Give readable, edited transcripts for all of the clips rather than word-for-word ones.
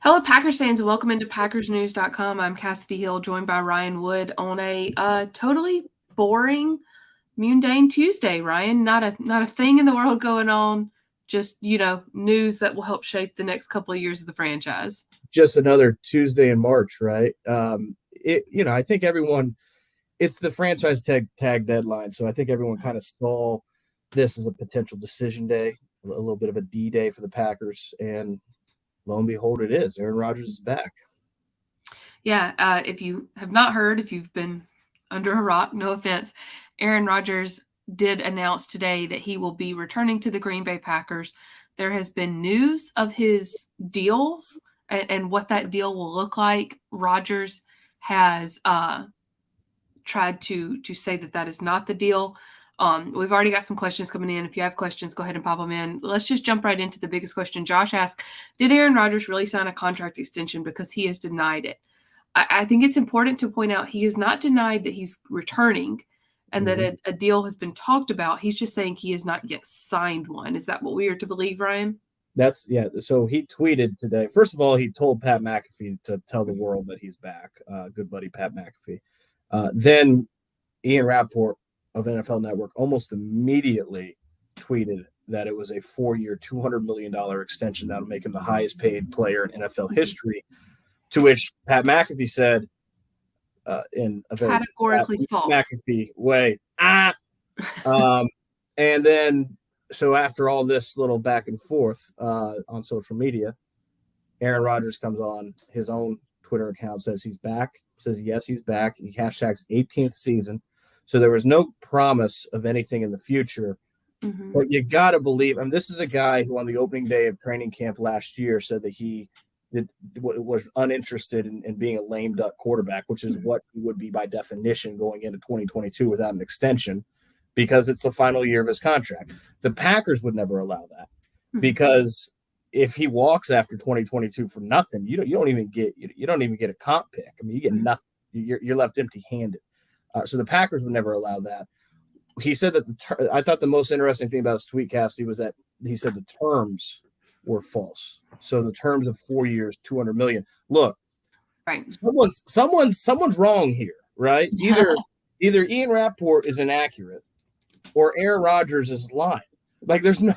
Hello, Packers fans, and welcome into PackersNews.com. I'm Kassidy Hill, joined by Ryan Wood on a totally boring, mundane Tuesday. Ryan, not a thing in the world going on. Just news that will help shape the next couple of years of the franchise. Just another Tuesday in March, right? I think everyone. It's the franchise tag deadline, so I think everyone kind of saw this as a potential decision day, a little bit of a D day for the Packers, and lo and behold, it is. Aaron Rodgers is back. Yeah, if you have not heard, if you've been under a rock, no offense, Aaron Rodgers did announce today that he will be returning to the Green Bay Packers. There has been news of his deals and what that deal will look like. Rodgers has tried to say that is not the deal. We've already got some questions coming in. If you have questions, go ahead and pop them in. Let's just jump right into the biggest question. Josh asked, did Aaron Rodgers really sign a contract extension? Because he has denied it. I think it's important to point out he has not denied that he's returning and that a deal has been talked about. He's just saying he has not yet signed one. Is that what we are to believe, Ryan? So he tweeted today. First of all, he told Pat McAfee to tell the world that he's back. Good buddy Pat McAfee. Then Ian Rappaport of NFL Network almost immediately tweeted that it was a 4-year, $200 million extension that will make him the highest paid player in NFL history. To which Pat McAfee said, in a very categorically false McAfee way, and then so after all this little back and forth on social media, Aaron Rodgers comes on his own Twitter account, says he's back, says yes, he's back. He hashtags 18th season. So there was no promise of anything in the future. Mm-hmm. But you got to believe, this is a guy who on the opening day of training camp last year said that he was uninterested in being a lame duck quarterback, which is what he would be by definition going into 2022 without an extension, because it's the final year of his contract. The Packers would never allow that, because if he walks after 2022 for nothing, you don't even get a comp pick. You get nothing. You're left empty-handed. So the Packers would never allow that. He said that I thought the most interesting thing about his tweet, Cassidy, was that he said the terms were false. So the terms of 4 years, $200 million. Look, right. Someone's wrong here, right? Either Ian Rappaport is inaccurate, or Aaron Rodgers is lying. Like there's only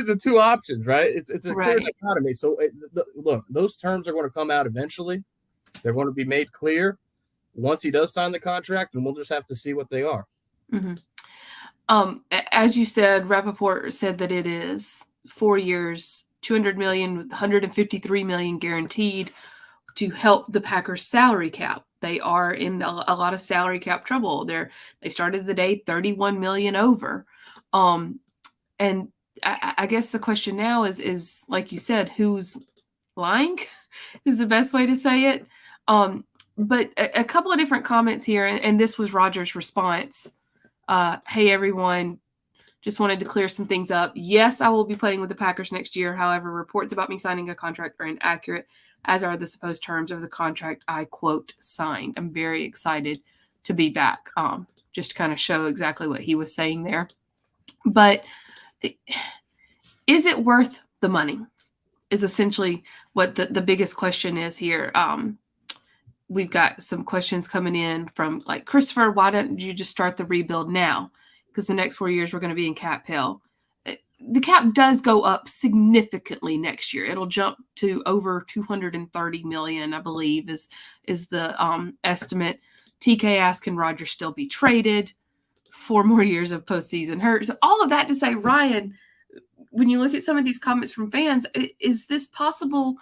the two options, right? It's a clear dichotomy. So look, those terms are going to come out eventually. They're going to be made clear once he does sign the contract, and we'll just have to see what they are. Mm-hmm. As you said, Rappaport said that it is 4 years, $200 million, with $153 million guaranteed to help the Packers salary cap. They are in a lot of salary cap trouble. They started the day $31 million over. And I guess the question now is like you said, who's lying is the best way to say it. But a couple of different comments here, and this was Rodgers' response. Hey, everyone, just wanted to clear some things up. Yes, I will be playing with the Packers next year. However, reports about me signing a contract are inaccurate, as are the supposed terms of the contract I, quote, signed. I'm very excited to be back, just to kind of show exactly what he was saying there. But is it worth the money is essentially what the biggest question is here. We've got some questions coming in from like Christopher. Why don't you just start the rebuild now? Because the next 4 years we're going to be in cap hell. The cap does go up significantly next year. It'll jump to over $230 million, I believe, is the estimate. TK asked, can Rodgers still be traded? 4 more years of postseason hurt. So all of that to say, Ryan, when you look at some of these comments from fans, is this possible?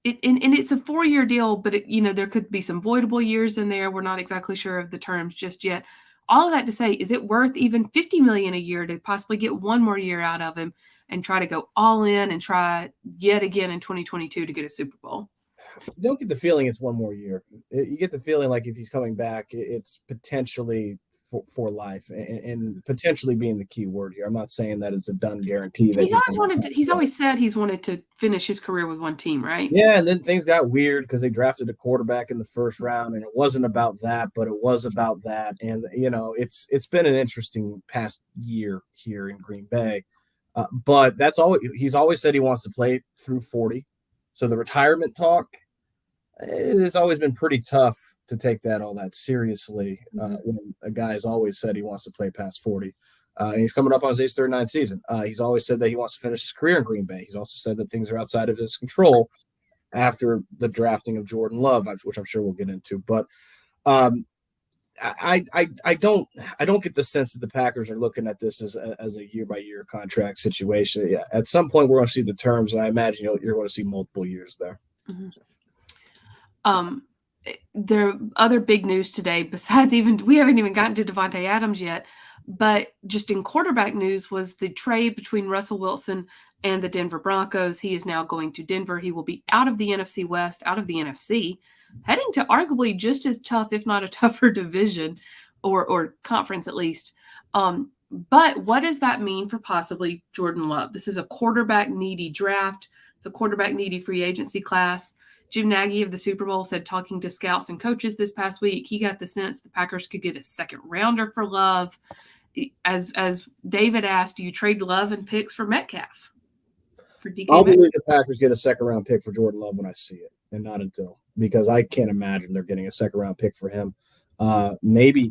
And it's a 4-year deal, but there could be some voidable years in there. We're not exactly sure of the terms just yet. All of that to say, is it worth even $50 million a year to possibly get 1 more year out of him and try to go all in and try yet again in 2022 to get a Super Bowl? You don't get the feeling it's 1 more year. You get the feeling like if he's coming back, it's potentially for life, and potentially being the key word here. I'm not saying that it's a done guarantee. He's always said he's wanted to finish his career with one team, right? Yeah, and then things got weird because they drafted a quarterback in the first round, and it wasn't about that, but it was about that. And it's been an interesting past year here in Green Bay. But he's always said he wants to play through 40. So the retirement talk, it's always been pretty tough to take that all that seriously when a guy has always said he wants to play past 40. And he's coming up on his 39th season. He's always said that he wants to finish his career in Green Bay. He's also said that things are outside of his control after the drafting of Jordan Love, which I'm sure we'll get into. But I don't get the sense that the Packers are looking at this as a year-by-year contract situation. Yeah, at some point we're going to see the terms, and I imagine you're going to see multiple years there. There are other big news today besides we haven't even gotten to Davante Adams yet, but just in quarterback news was the trade between Russell Wilson and the Denver Broncos. He is now going to Denver. He will be out of the NFC West, out of the NFC, heading to arguably just as tough, if not a tougher division or conference at least. But what does that mean for possibly Jordan Love? This is a quarterback-needy draft. It's a quarterback-needy free agency class. Jim Nagy of the Super Bowl said, talking to scouts and coaches this past week, he got the sense the Packers could get a second rounder for Love. As David asked, do you trade Love and picks for Metcalf? I'll believe the Packers get a second-round pick for Jordan Love when I see it, and not until, because I can't imagine they're getting a second-round pick for him. Maybe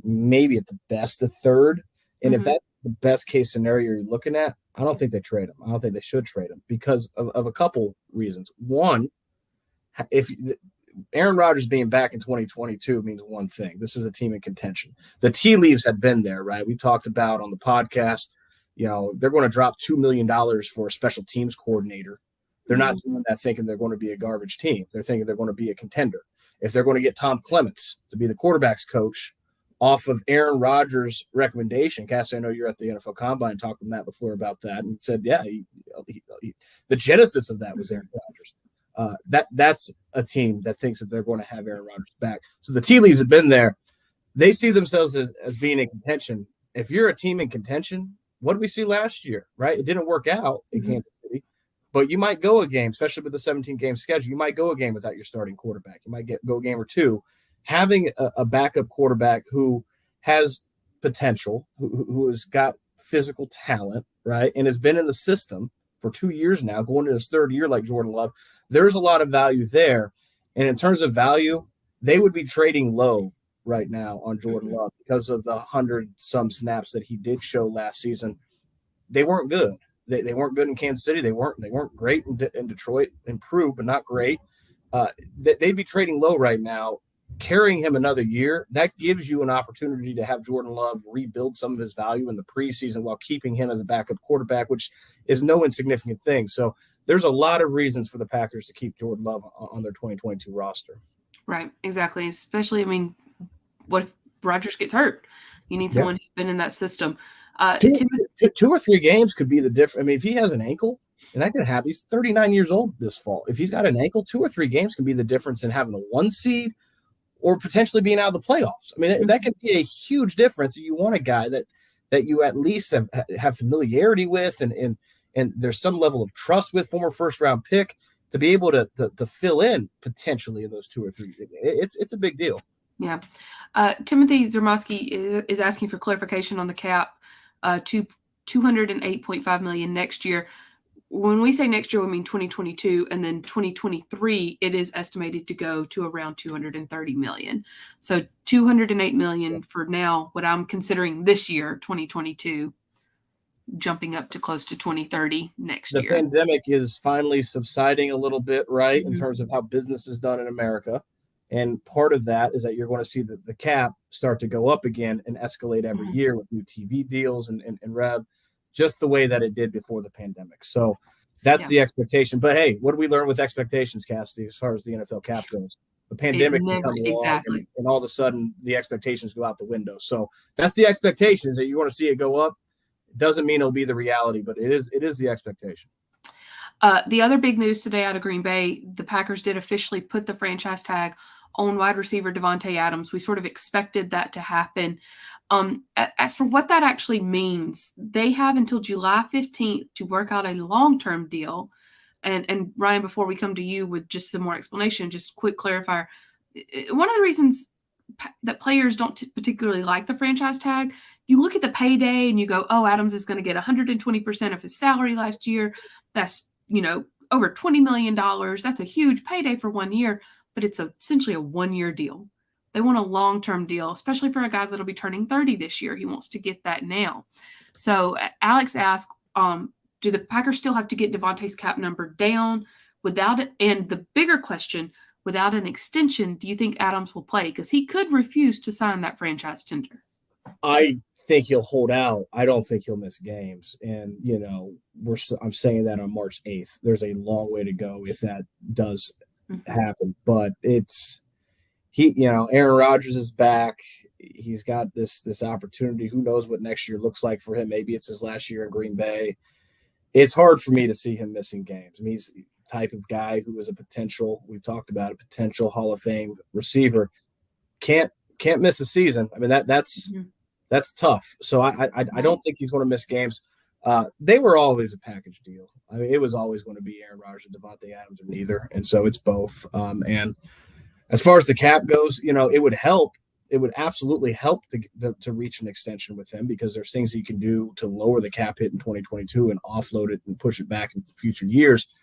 at the best a third, and if that's the best-case scenario you're looking at, I don't think they trade him. I don't think they should trade him because of a couple reasons. One, if Aaron Rodgers being back in 2022 means one thing. This is a team in contention. The tea leaves had been there, right? We talked about on the podcast, they're going to drop $2 million for a special teams coordinator. They're not doing that thinking they're going to be a garbage team. They're thinking they're going to be a contender. If they're going to get Tom Clements to be the quarterback's coach off of Aaron Rodgers' recommendation, Cass, I know you're at the NFL Combine talking to Matt LaFleur about that, and said, yeah, the genesis of that was Aaron Rodgers. That's a team that thinks that they're going to have Aaron Rodgers back. So the tea leaves have been there. They see themselves as being in contention. If you're a team in contention, what did we see last year, right? It didn't work out in Kansas City, but you might go a game, especially with the 17-game schedule. You might go a game without your starting quarterback. You might go a game or two. Having a backup quarterback who has potential, who has got physical talent, right, and has been in the system for 2 years now, going into his third year like Jordan Love, there's a lot of value there. And in terms of value, they would be trading low right now on Jordan Love because of the 100-some snaps that he did show last season. They weren't good. They weren't good in Kansas City. They weren't great in Detroit. Improved, but not great. They'd be trading low right now. Carrying him another year, that gives you an opportunity to have Jordan Love rebuild some of his value in the preseason while keeping him as a backup quarterback, which is no insignificant thing. So there's a lot of reasons for the Packers to keep Jordan Love on their 2022 roster. Right, exactly. Especially, what if Rodgers gets hurt? You need someone who's been in that system. Two or three games could be the difference. If he has an ankle, and that could happen. He's 39 years old this fall. If he's got an ankle, 2 or 3 games can be the difference in having a 1 seed or potentially being out of the playoffs. That could be a huge difference. You want a guy that you at least have familiarity with and there's some level of trust with, former first-round pick, to be able to fill in potentially in those 2 or 3. It's a big deal. Yeah. Timothy Zermowski is asking for clarification on the cap to $208.5 million next year. When we say next year, we mean 2022, and then 2023, it is estimated to go to around $230 million. So $208 million for now, what I'm considering this year, 2022, jumping up to close to 2030 next year. The pandemic is finally subsiding a little bit, right, in terms of how business is done in America. And part of that is that you're going to see the cap start to go up again and escalate every year with new TV deals and rev, just the way that it did before the pandemic. So that's the expectation. But hey, what do we learn with expectations, Kassidy, as far as the NFL cap goes? The pandemic can come along, and all of a sudden the expectations go out the window. So that's the expectation, is that you want to see it go up. It doesn't mean it'll be the reality, but it is the expectation. The other big news today out of Green Bay, the Packers did officially put the franchise tag on wide receiver Davante Adams. We sort of expected that to happen. As for what that actually means, they have until July 15th to work out a long-term deal. And Ryan, before we come to you with just some more explanation, just quick clarifier. One of the reasons that players don't particularly like the franchise tag you look at the payday and you go, oh, Adams is going to get 120% of his salary last year. That's, over $20 million. That's a huge payday for 1 year, but it's essentially a 1-year deal. They want a long-term deal, especially for a guy that'll be turning 30 this year. He wants to get that now. So Alex asked, do the Packers still have to get Davante's cap number down without it? And the bigger question, without an extension, do you think Adams will play? Because he could refuse to sign that franchise tender. I think he'll hold out. I don't think he'll miss games. And, I'm saying that on March 8th. There's a long way to go if that does happen. But Aaron Rodgers is back. He's got this opportunity. Who knows what next year looks like for him? Maybe it's his last year in Green Bay. It's hard for me to see him missing games. I mean, he's the type of guy who is we've talked about, a potential Hall of Fame receiver. Can't miss a season. I mean, that's tough. So I don't think he's going to miss games. They were always a package deal. I mean, it was always going to be Aaron Rodgers and Davante Adams or neither. And so it's both. And as far as the cap goes, it would help. It would absolutely help to reach an extension with him, because there's things you can do to lower the cap hit in 2022 and offload it and push it back in future years.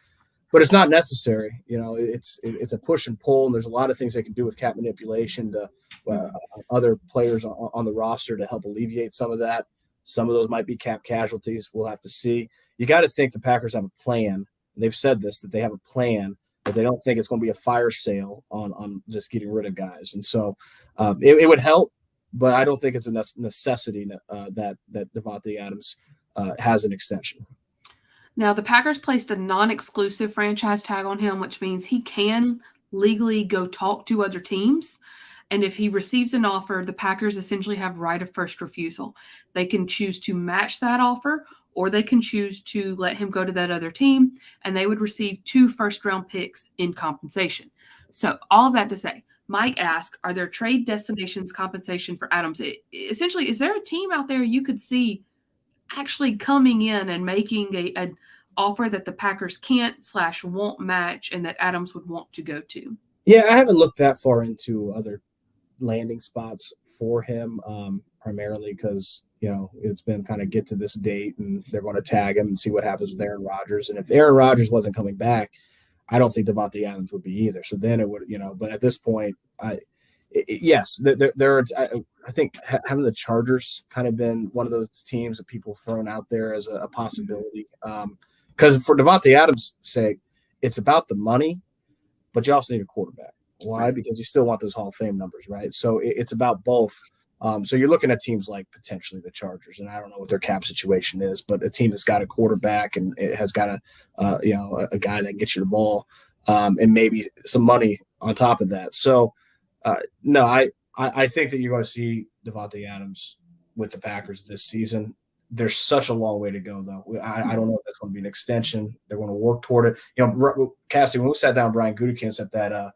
But it's not necessary. It's a push and pull, and there's a lot of things they can do with cap manipulation to other players on the roster to help alleviate some of that. Some of those might be cap casualties. We'll have to see. You got to think the Packers have a plan. And they've said this, that they have a plan, but they don't think it's going to be a fire sale on just getting rid of guys. And so it would help, but I don't think it's a necessity that Davante Adams has an extension. Now, the Packers placed a non-exclusive franchise tag on him, which means he can legally go talk to other teams. And if he receives an offer, the Packers essentially have right of first refusal. They can choose to match that offer, or they can choose to let him go to that other team, and they would receive 2 first-round picks in compensation. So all of that to say, Mike asked, are there trade destinations compensation for Adams? Essentially, is there a team out there you could see actually coming in and making an offer that the Packers can't/won't match and that Adams would want to go to? Yeah, I haven't looked that far into other landing spots for him, primarily because, it's been kind of get to this date and they're going to tag him and see what happens with Aaron Rodgers. And if Aaron Rodgers wasn't coming back, I don't think Davante Adams would be either. So then it would, but at this point, yes, there are, I think having the Chargers kind of been one of those teams that people have thrown out there as a possibility. Because for Davante Adams' sake, it's about the money, but you also need a quarterback. Why? Because you still want those Hall of Fame numbers, right? So it's about both. So you're looking at teams like potentially the Chargers, and I don't know what their cap situation is, but a team that's got a quarterback and it has got a guy that gets you the ball, and maybe some money on top of that. So no, I think that you're going to see Davante Adams with the Packers this season. There's such a long way to go, though. I don't know if that's going to be an extension. They're going to work toward it. Kassidy, when we sat down with Brian Gutekunst at that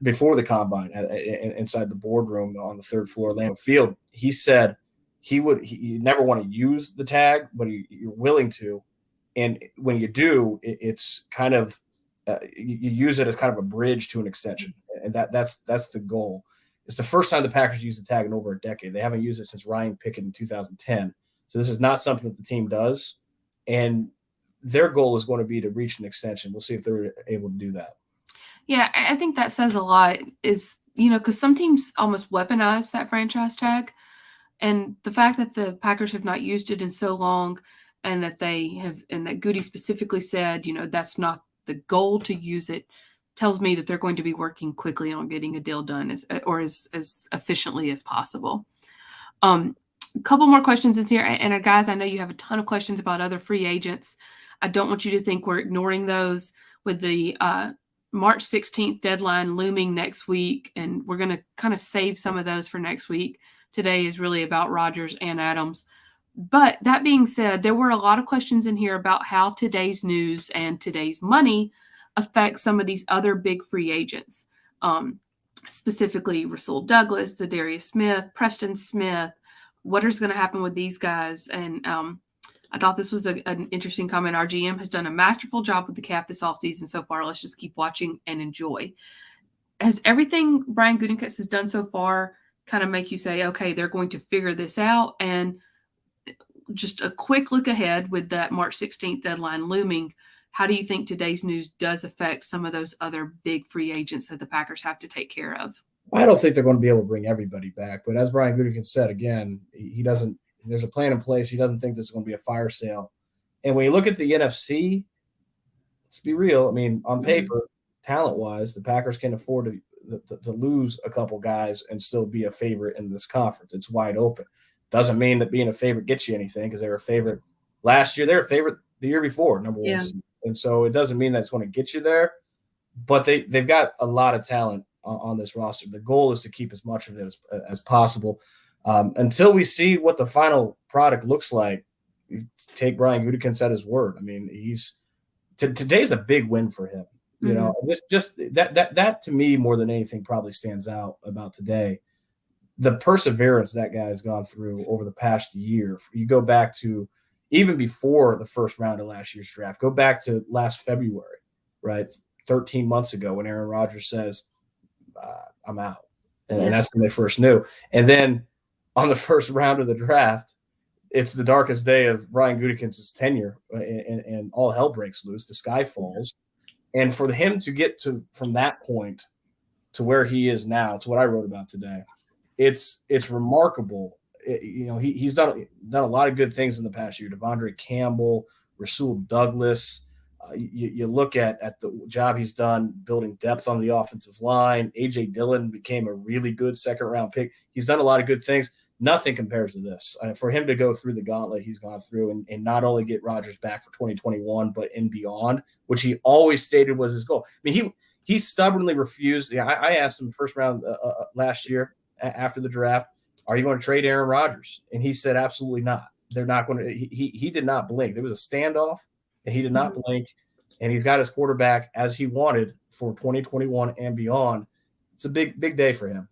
before the combine inside the boardroom on the 3rd floor of Lambeau Field, he said he never want to use the tag, but you're willing to. And when you do, it's kind of you use it as kind of a bridge to an extension, and that's the goal. It's the first time the Packers used the tag in over a decade. They haven't used it since Ryan Pickett in 2010. So this is not something that the team does, and their goal is going to be to reach an extension. We'll see if they're able to do that. Yeah, I think that says a lot is, because some teams almost weaponize that franchise tag. And the fact that the Packers have not used it in so long, and that that Goody specifically said, that's not the goal to use it, tells me that they're going to be working quickly on getting a deal done as efficiently as possible. A couple more questions in here. And guys, I know you have a ton of questions about other free agents. I don't want you to think we're ignoring those with the March 16th deadline looming next week, and we're going to kind of save some of those for next week. Today is really about Rodgers and Adams. But that being said, there were a lot of questions in here about how today's news and today's money affects some of these other big free agents, specifically Rasul Douglas, Zadarius Smith, Preston Smith. What is going to happen with these guys? And I thought this was an interesting comment. Our GM has done a masterful job with the cap this offseason so far. Let's just keep watching and enjoy. Has everything Brian Gutekunst has done so far kind of make you say, okay, they're going to figure this out? And just a quick look ahead with that March 16th deadline looming, how do you think today's news does affect some of those other big free agents that the Packers have to take care of? I don't think they're going to be able to bring everybody back. But as Brian Gutekunst said, again, he doesn't – there's a plan in place. He doesn't think this is going to be a fire sale. And when you look at the NFC, let's be real. I mean, on paper, talent-wise, the Packers can afford to lose a couple guys and still be a favorite in this conference. It's wide open. Doesn't mean that being a favorite gets you anything, because they were a favorite last year. They were a favorite the year before, number one. And so it doesn't mean that it's going to get you there. But they've got a lot of talent on this roster. The goal is to keep as much of it as possible. Until we see what the final product looks like, you take Brian Gutekunst at his word. I mean, today's a big win for him. You know, just that to me, more than anything, probably stands out about today. The perseverance that guy has gone through over the past year. You go back to even before the first round of last year's draft. Go back to last February, right? 13 months ago, when Aaron Rodgers says, I'm out. And that's when they first knew. And then on the first round of the draft, it's the darkest day of Brian Gutekunst's tenure, and all hell breaks loose. The sky falls. And for him to get from that point to where he is now, to what I wrote about today, it's remarkable. He's done a lot of good things in the past year. Devondre Campbell, Rasul Douglas. You look at the job he's done building depth on the offensive line. A.J. Dillon became a really good second-round pick. He's done a lot of good things. Nothing compares to this. For him to go through the gauntlet he's gone through and not only get Rodgers back for 2021, but and beyond, which he always stated was his goal. I mean, he stubbornly refused. Yeah, I asked him first round last year after the draft, are you going to trade Aaron Rodgers? And he said, absolutely not. They're not going to. He did not blink. There was a standoff, and he did not blink. And he's got his quarterback as he wanted for 2021 and beyond. It's a big day for him.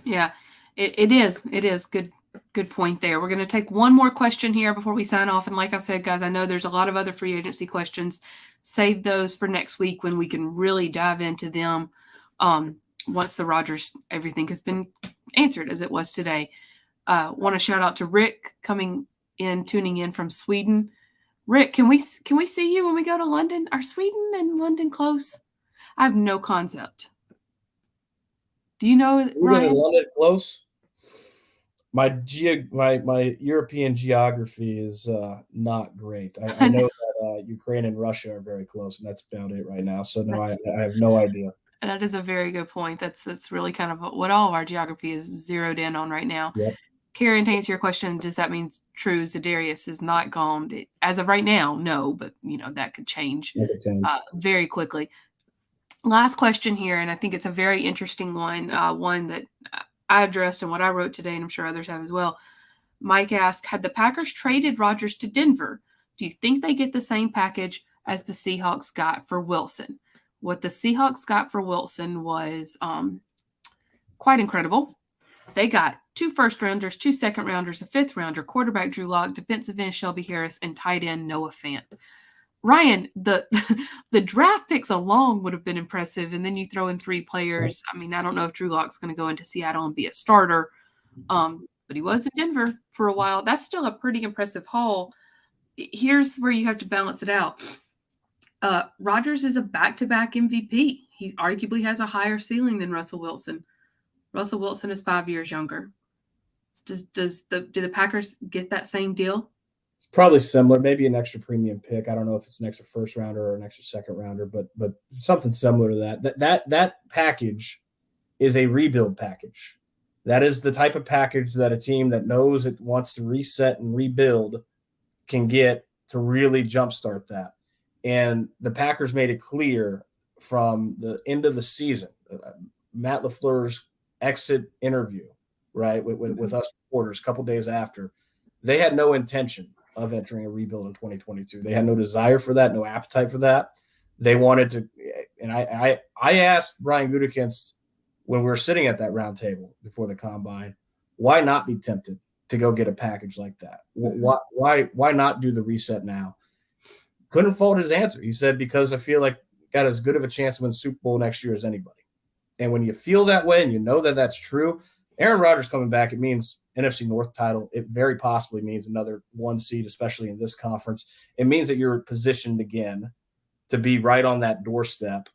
Yeah, it is. It is. Good point there. We're going to take one more question here before we sign off. And like I said, guys, I know there's a lot of other free agency questions. Save those for next week when we can really dive into them once the Rodgers everything has been answered as it was today. Want to shout out to Rick tuning in from Sweden. Rick, can we see you when we go to London? Are Sweden and London close? I have no concept. Do you know, Ryan? In London close? My European geography is not great. I know that Ukraine and Russia are very close, and that's about it right now. So no, I have no idea. That is a very good point. That's really kind of what all of our geography is zeroed in on right now. Yep. Karen, to answer your question, does that mean true Za'Darius is not gone? As of right now, no, but that could change very quickly. Last question here, and I think it's a very interesting one that I addressed and what I wrote today, and I'm sure others have as well. Mike asked, had the Packers traded Rodgers to Denver, do you think they get the same package as the Seahawks got for Wilson? What the Seahawks got for Wilson was quite incredible. They got 2 first-rounders, 2 second-rounders, a 5th-rounder, quarterback Drew Lock, defensive end Shelby Harris, and tight end Noah Fant. Ryan, the draft picks alone would have been impressive, and then you throw in 3 players. I mean, I don't know if Drew Lock's going to go into Seattle and be a starter, but he was in Denver for a while. That's still a pretty impressive haul. Here's where you have to balance it out. Rodgers is a back-to-back MVP. He arguably has a higher ceiling than Russell Wilson. Russell Wilson is 5 years younger. Do the Packers get that same deal? It's probably similar, maybe an extra premium pick. I don't know if it's an extra first rounder or an extra second rounder, but something similar to that. That package is a rebuild package. That is the type of package that a team that knows it wants to reset and rebuild can get to really jumpstart that. And the Packers made it clear from the end of the season, Matt LaFleur's exit interview, right, with us reporters a couple days after, they had no intention of entering a rebuild in 2022. They had no desire for that, no appetite for that. They wanted to, and I asked Brian Gutekunst when we were sitting at that round table before the combine, why not be tempted to go get a package like that? Why not do the reset now? Couldn't fault his answer. He said, because I feel like got as good of a chance to win Super Bowl next year as anybody. And when you feel that way and you know that that's true, Aaron Rodgers coming back, it means NFC North title. It very possibly means another 1 seed, especially in this conference. It means that you're positioned again to be right on that doorstep.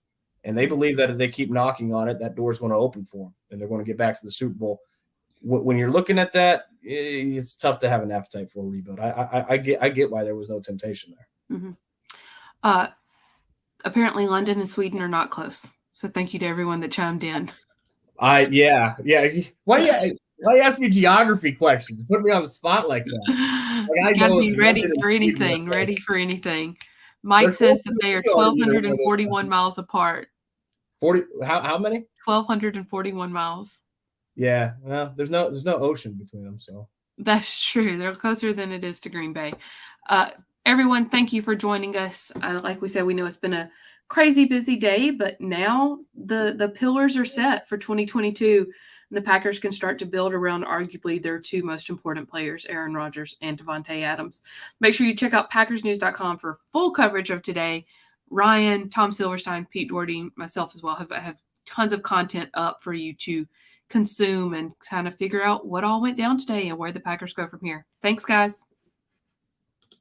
And they believe that if they keep knocking on it, that door is going to open for them, and they're going to get back to the Super Bowl. When you're looking at that, it's tough to have an appetite for a rebuild. I get why there was no temptation there. Mm-hmm. Apparently, London and Sweden are not close. So thank you to everyone that chimed in. Yeah. Why you ask me geography questions? Put me on the spot like that. Like, you gotta be ready for anything. Ready for anything. Mike says that they are 1,241 miles apart. 40? How many? 1,241 miles. Yeah. Well, there's no ocean between them, so that's true. They're closer than it is to Green Bay. Everyone, thank you for joining us. Like we said, we know it's been a crazy busy day, but now the pillars are set for 2022. And the Packers can start to build around arguably their two most important players, Aaron Rodgers and Davante Adams. Make sure you check out PackersNews.com for full coverage of today. Ryan, Tom Silverstein, Pete Doherty, myself as well have tons of content up for you to consume and kind of figure out what all went down today and where the Packers go from here. Thanks, guys.